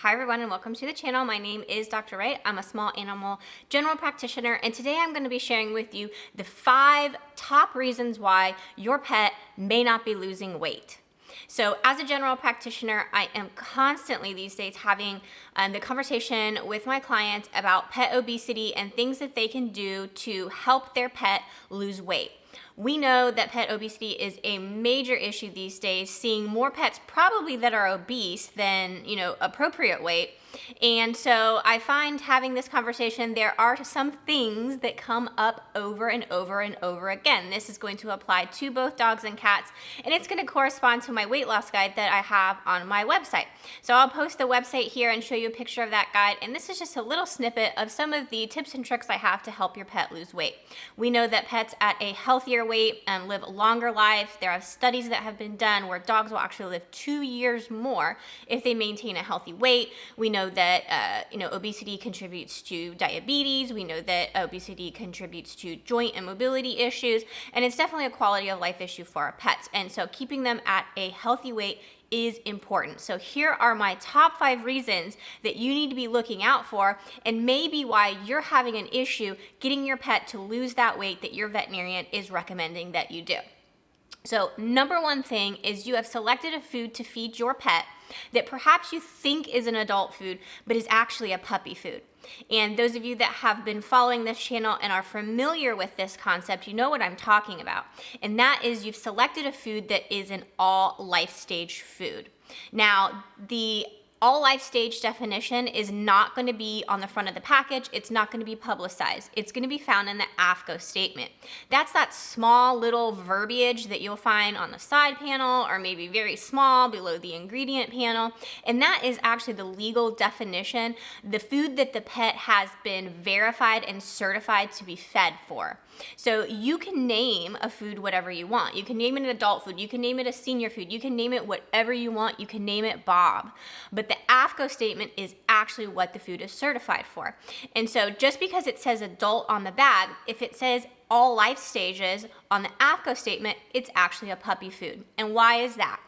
Hi everyone and welcome to the channel. My name is Doctorate. I'm a small animal general practitioner, and today I'm going to be sharing with you the 5 top reasons why your pet may not be losing weight. So as a general practitioner, I am constantly these days having the conversation with my clients about pet obesity and things that they can do to help their pet lose weight. We know that pet obesity is a major issue these days, seeing more pets probably that are obese than, appropriate weight. And so I find having this conversation, there are some things that come up over and over and over again. This is going to apply to both dogs and cats, and it's going to correspond to my weight loss guide that I have on my website. So I'll post the website here and show you a picture of that guide. And this is just a little snippet of some of the tips and tricks I have to help your pet lose weight. We know that pets at a healthier weight live longer lives. There are studies that have been done where dogs will actually live 2 years more if they maintain a healthy weight. We know that obesity contributes to diabetes. We know that obesity contributes to joint and mobility issues, and it's definitely a quality of life issue for our pets. And so keeping them at a healthy weight is important. So here are my top 5 reasons that you need to be looking out for, and maybe why you're having an issue getting your pet to lose that weight that your veterinarian is recommending that you do. So number 1 thing is you have selected a food to feed your pet that perhaps you think is an adult food, but is actually a puppy food. And those of you that have been following this channel and are familiar with this concept, you know what I'm talking about. And that is you've selected a food that is an all life stage food. Now, the all life stage definition is not going to be on the front of the package. It's not going to be publicized. It's going to be found in the AFCO statement. That's that small little verbiage that you'll find on the side panel, or maybe very small below the ingredient panel. And that is actually the legal definition, the food that the pet has been verified and certified to be fed for. So you can name a food whatever you want. You can name it an adult food. You can name it a senior food. You can name it whatever you want. You can name it Bob. But the AFCO statement is actually what the food is certified for. And so just because it says adult on the bag, if it says all life stages on the AFCO statement, it's actually a puppy food. And why is that?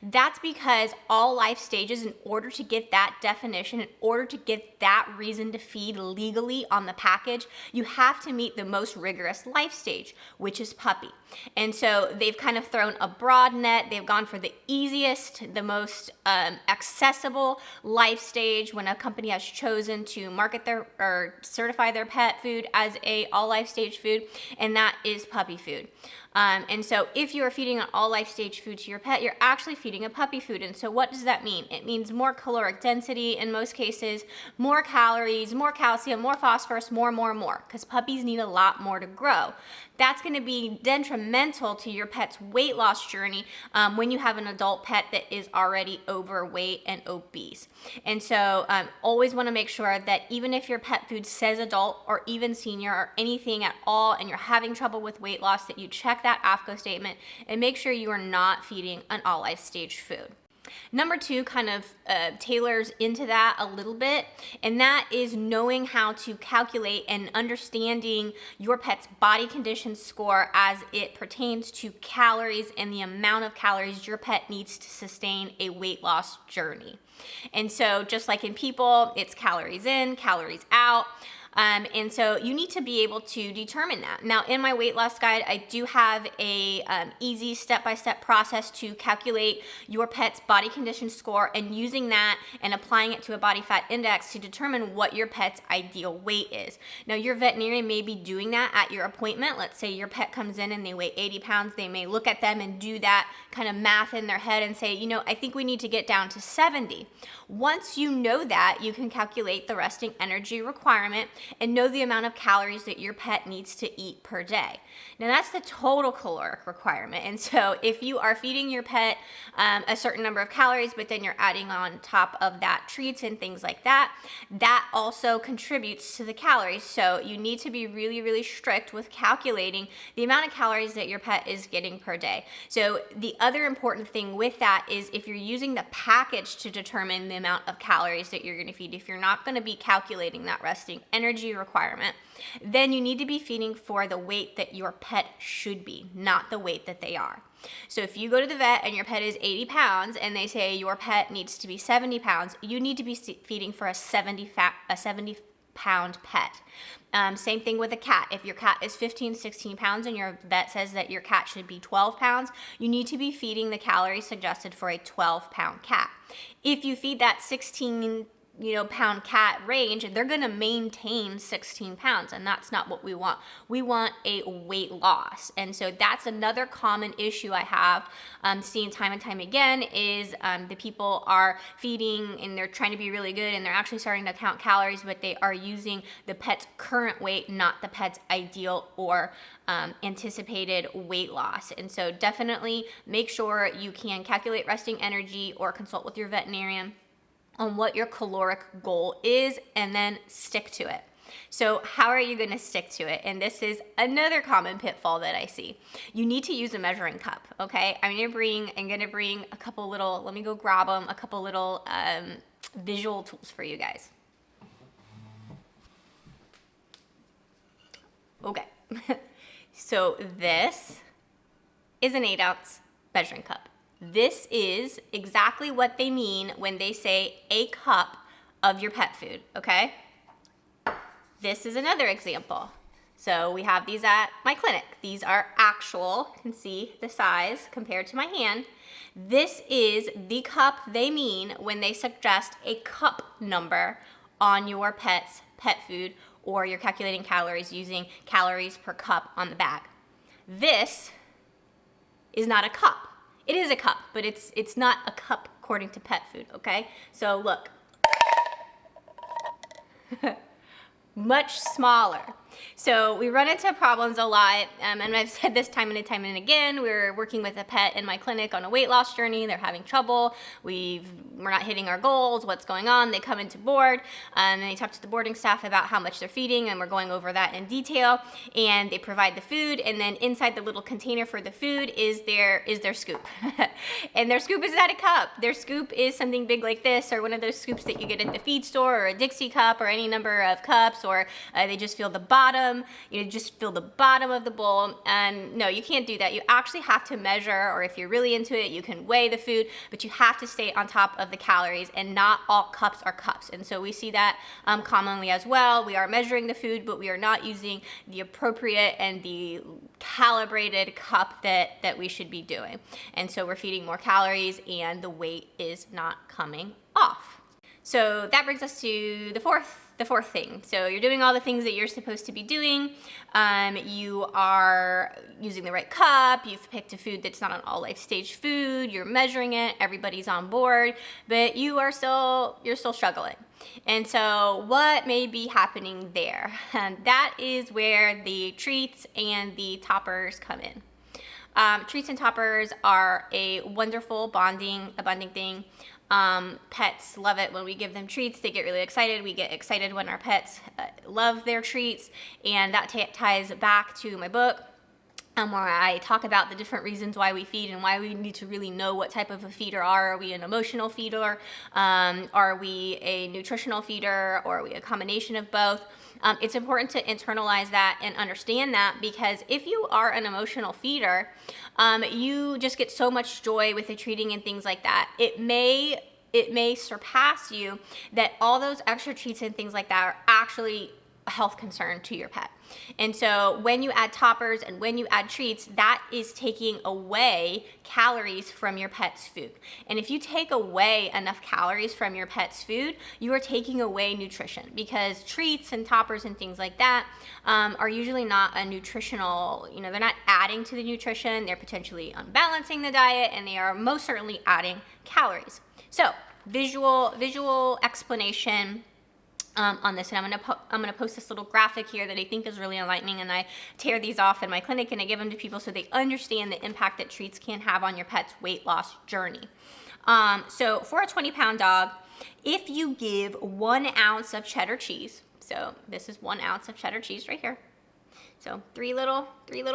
That's because all life stages, in order to get that definition, in order to get that reason to feed legally on the package, you have to meet the most rigorous life stage, which is puppy. And so they've kind of thrown a broad net. They've gone for the easiest, the most accessible life stage when a company has chosen to market their or certify their pet food as a all life stage food, and that is puppy food. And so if you are feeding an all life stage food to your pet, you're actually feeding a puppy food. And so what does that mean? It means more caloric density in most cases, more calories, more calcium, more phosphorus, more, because puppies need a lot more to grow. That's going to be detrimental to your pet's weight loss journey when you have an adult pet that is already overweight and obese. And so always want to make sure that even if your pet food says adult or even senior or anything at all, and you're having trouble with weight loss, that you check that AFCO statement and make sure you are not feeding an all life stage food. Number 2 kind of tailors into that a little bit, and that is knowing how to calculate and understanding your pet's body condition score as it pertains to calories and the amount of calories your pet needs to sustain a weight loss journey. And so just like in people, it's calories in, calories out. And so you need to be able to determine that. Now, in my weight loss guide, I do have a easy step-by-step process to calculate your pet's body condition score, and using that and applying it to a body fat index to determine what your pet's ideal weight is. Now, your veterinarian may be doing that at your appointment. Let's say your pet comes in and they weigh 80 pounds. They may look at them and do that kind of math in their head and say, I think we need to get down to 70. Once you know that, you can calculate the resting energy requirement and know the amount of calories that your pet needs to eat per day. Now, that's the total caloric requirement. And so if you are feeding your pet a certain number of calories, but then you're adding on top of that treats and things like that, that also contributes to the calories. So you need to be really, really strict with calculating the amount of calories that your pet is getting per day. So the other important thing with that is if you're using the package to determine the amount of calories that you're going to feed, if you're not going to be calculating that resting energy requirement, then you need to be feeding for the weight that your pet should be, not the weight that they are. So if you go to the vet and your pet is 80 pounds and they say your pet needs to be 70 pounds, you need to be feeding for a 70 pound pet. Same thing with a cat. If your cat is 15, 16 pounds and your vet says that your cat should be 12 pounds, you need to be feeding the calories suggested for a 12-pound cat. If you feed that 16 pound cat range, they're going to maintain 16 pounds, and that's not what we want. We want a weight loss. And so that's another common issue I have seen time and time again is the people are feeding and they're trying to be really good and they're actually starting to count calories, but they are using the pet's current weight, not the pet's ideal or anticipated weight loss. And so definitely make sure you can calculate resting energy or consult with your veterinarian on what your caloric goal is and then stick to it. So how are you going to stick to it? And this is another common pitfall that I see. You need to use a measuring cup, okay? I'm going to bring a couple little, let me go grab them, a couple little visual tools for you guys. Okay. So this is an 8-ounce measuring cup. This is exactly what they mean when they say a cup of your pet food, okay? This is another example. So we have these at my clinic. These are actual, you can see the size compared to my hand. This is the cup they mean when they suggest a cup number on your pet's pet food, or you're calculating calories using calories per cup on the bag. This is not a cup. It is a cup, but it's not a cup according to pet food, okay? So look, much smaller. So we run into problems a lot, and I've said this time and time and again. We're working with a pet in my clinic on a weight loss journey. They're having trouble. We're not hitting our goals. What's going on? They come into board, and they talk to the boarding staff about how much they're feeding, and we're going over that in detail. And they provide the food, and then inside the little container for the food is their scoop. And their scoop is not a cup. Their scoop is something big like this, or one of those scoops that you get at the feed store, or a Dixie cup, or any number of cups, or they just fill the bottom. Just fill the bottom of the bowl. And no, you can't do that. You actually have to measure, or if you're really into it, you can weigh the food, but you have to stay on top of the calories, and not all cups are cups. And so we see that commonly as well. We are measuring the food, but we are not using the appropriate and the calibrated cup that we should be doing. And so we're feeding more calories and the weight is not coming off. So that brings us to the fourth thing. So you're doing all the things that you're supposed to be doing. You are using the right cup. You've picked a food that's not an all Lifestage food. You're measuring it. Everybody's on board, but you're still struggling. And so what may be happening there? And that is where the treats and the toppers come in. Treats and toppers are a wonderful bonding thing. Pets love it when we give them treats. They get really excited. We get excited when our pets love their treats, and that ties back to my book, where I talk about the different reasons why we feed and why we need to really know what type of a feeder are. Are we an emotional feeder? Are we a nutritional feeder? Or are we a combination of both? It's important to internalize that and understand that, because if you are an emotional feeder, you just get so much joy with the treating and things like that. It may surpass you that all those extra treats and things like that are actually a health concern to your pet. And so when you add toppers and when you add treats, that is taking away calories from your pet's food. And if you take away enough calories from your pet's food, you are taking away nutrition, because treats and toppers and things like that are usually not a nutritional, they're not adding to the nutrition. They're potentially unbalancing the diet, and they are most certainly adding calories. So visual explanation on this, and I'm gonna post this little graphic here that I think is really enlightening, and I tear these off in my clinic and I give them to people so they understand the impact that treats can have on your pet's weight loss journey. So for a 20-pound dog, if you give 1 ounce of cheddar cheese, so this is 1 ounce of cheddar cheese right here. So three little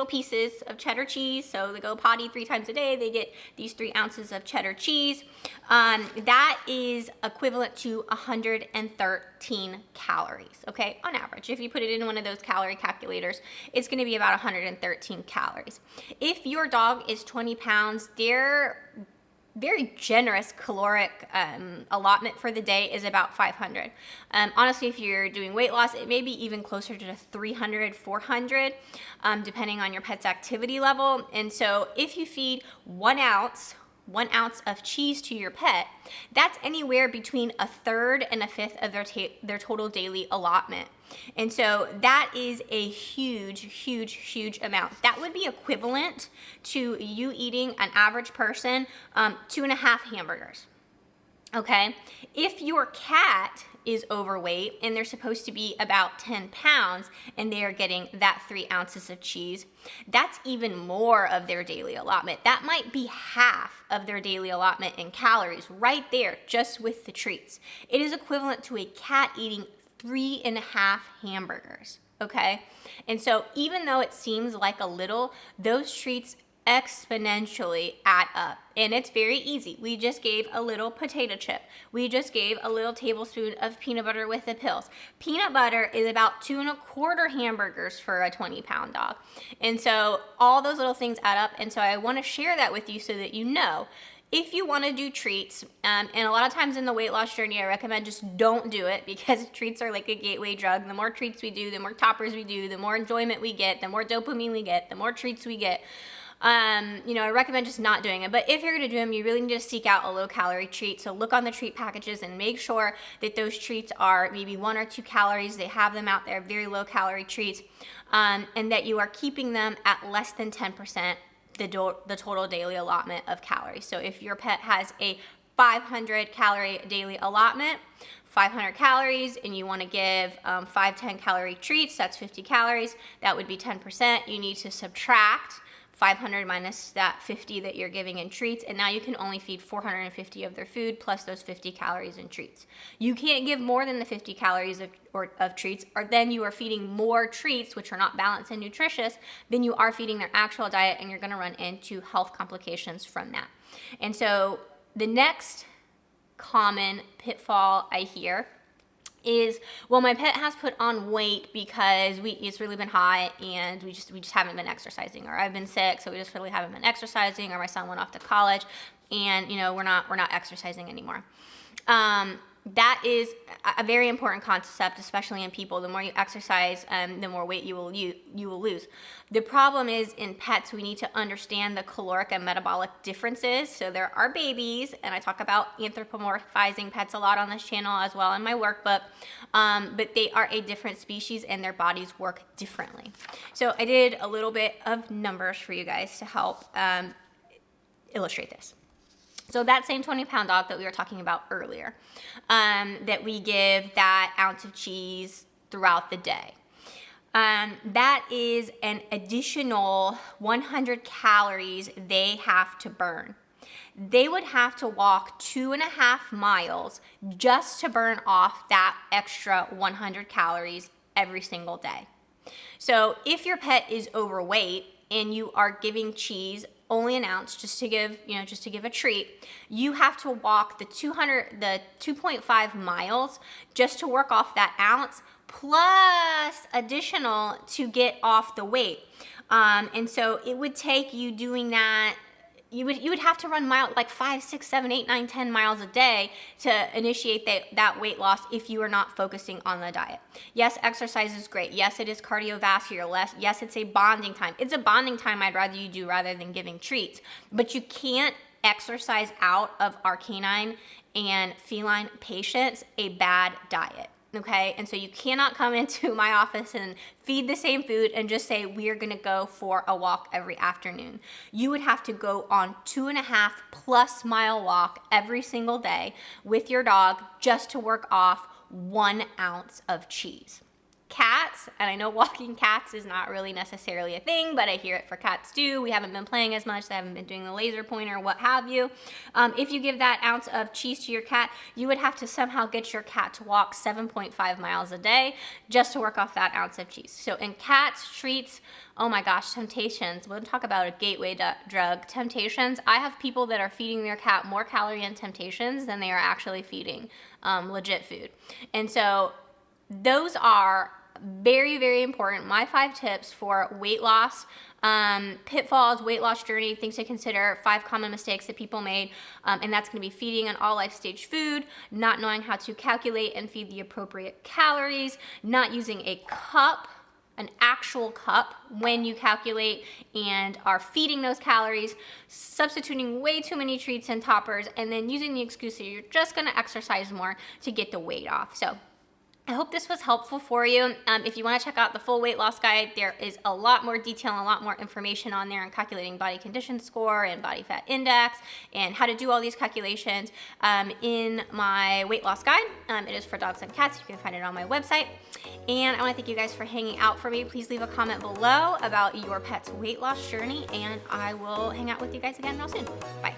pieces of cheddar cheese. So they go potty 3 times a day. They get these 3 ounces of cheddar cheese. That is equivalent to 113 calories, okay, on average. If you put it in one of those calorie calculators, it's gonna be about 113 calories. If your dog is 20 pounds, their very generous caloric allotment for the day is about 500. Honestly, if you're doing weight loss, it may be even closer to 300, 400, depending on your pet's activity level. And so if you feed 1 ounce of cheese to your pet, that's anywhere between 1/3 and 1/5 of their total daily allotment. And so that is a huge amount. That would be equivalent to you eating, an average person, 2.5 hamburgers. Okay, if your cat is overweight and they're supposed to be about 10 pounds and they are getting that 3 ounces of cheese, that's even more of their daily allotment. That might be half of their daily allotment in calories right there, just with the treats. It is equivalent to a cat eating 3.5 hamburgers, okay? And so even though it seems like a little, those treats exponentially add up. And it's very easy. We just gave a little potato chip. We just gave a little tablespoon of peanut butter with the pills. Peanut butter is about 2.25 hamburgers for a 20-pound dog. And so all those little things add up. And so I want to share that with you so that you know. If you want to do treats, and a lot of times in the weight loss journey, I recommend just don't do it, because treats are like a gateway drug. The more treats we do, the more toppers we do, the more enjoyment we get, the more dopamine we get, the more treats we get. I recommend just not doing it. But if you're going to do them, you really need to seek out a low-calorie treat. So look on the treat packages and make sure that those treats are maybe 1 or 2 calories. They have them out there, very low-calorie treats, and that you are keeping them at less than 10% the total daily allotment of calories. So if your pet has a 500 calorie daily allotment, 500 calories, and you want to give 5 10-calorie treats, that's 50 calories. That would be 10%. You need to subtract 500 minus that 50 that you're giving in treats, and now you can only feed 450 of their food plus those 50 calories in treats. You can't give more than the 50 calories of treats, or then you are feeding more treats, which are not balanced and nutritious, than you are feeding their actual diet, and you're going to run into health complications from that. And so the next common pitfall I hear is, well, my pet has put on weight because it's really been hot and we just haven't been exercising, or I've been sick, so we just really haven't been exercising, or my son went off to college and we're not exercising anymore. That is a very important concept, especially in people. The more you exercise, the more weight you will lose. The problem is, in pets, we need to understand the caloric and metabolic differences. So there are babies, and I talk about anthropomorphizing pets a lot on this channel as well in my workbook, but they are a different species and their bodies work differently. So I did a little bit of numbers for you guys to help illustrate this. So that same 20-pound dog that we were talking about earlier, that we give that ounce of cheese throughout the day, that is an additional 100 calories they have to burn. They would have to walk 2.5 miles just to burn off that extra 100 calories every single day. So if your pet is overweight and you are giving cheese only an ounce just to give a treat, you have to walk the 2.5 miles just to work off that ounce, plus additional to get off the weight. And so it would take you doing that. You would have to run like 5, 6, 7, 8, 9, 10 miles a day to initiate that weight loss if you are not focusing on the diet. Yes, exercise is great. Yes, it is cardiovascular. Yes, it's a bonding time. It's a bonding time I'd rather you do rather than giving treats. But you can't exercise out of our canine and feline patients a bad diet. Okay, and so you cannot come into my office and feed the same food and just say, we're gonna go for a walk every afternoon. You would have to go on 2.5+ mile walk every single day with your dog just to work off 1 ounce of cheese. cats, and I know walking cats is not really necessarily a thing, but I hear it for cats too. We haven't been playing as much, they haven't been doing the laser pointer, what have you. If you give that ounce of cheese to your cat, you would have to somehow get your cat to walk 7.5 miles a day just to work off that ounce of cheese. So in cats, treats, oh my gosh, temptations. We'll talk about a gateway drug. Temptations. I have people that are feeding their cat more calorie and temptations than they are actually feeding legit food. And so those are very, very important. My 5 tips for weight loss, pitfalls, weight loss journey, things to consider, 5 common mistakes that people made, and that's going to be feeding an all life stage food, not knowing how to calculate and feed the appropriate calories, not using a cup, an actual cup when you calculate and are feeding those calories, substituting way too many treats and toppers, and then using the excuse that you're just going to exercise more to get the weight off. So I hope this was helpful for you. If you want to check out the full weight loss guide, there is a lot more detail and a lot more information on there on calculating body condition score and body fat index and how to do all these calculations in my weight loss guide. It is for dogs and cats. You can find it on my website. And I want to thank you guys for hanging out for me. Please leave a comment below about your pet's weight loss journey, and I will hang out with you guys again real soon. Bye.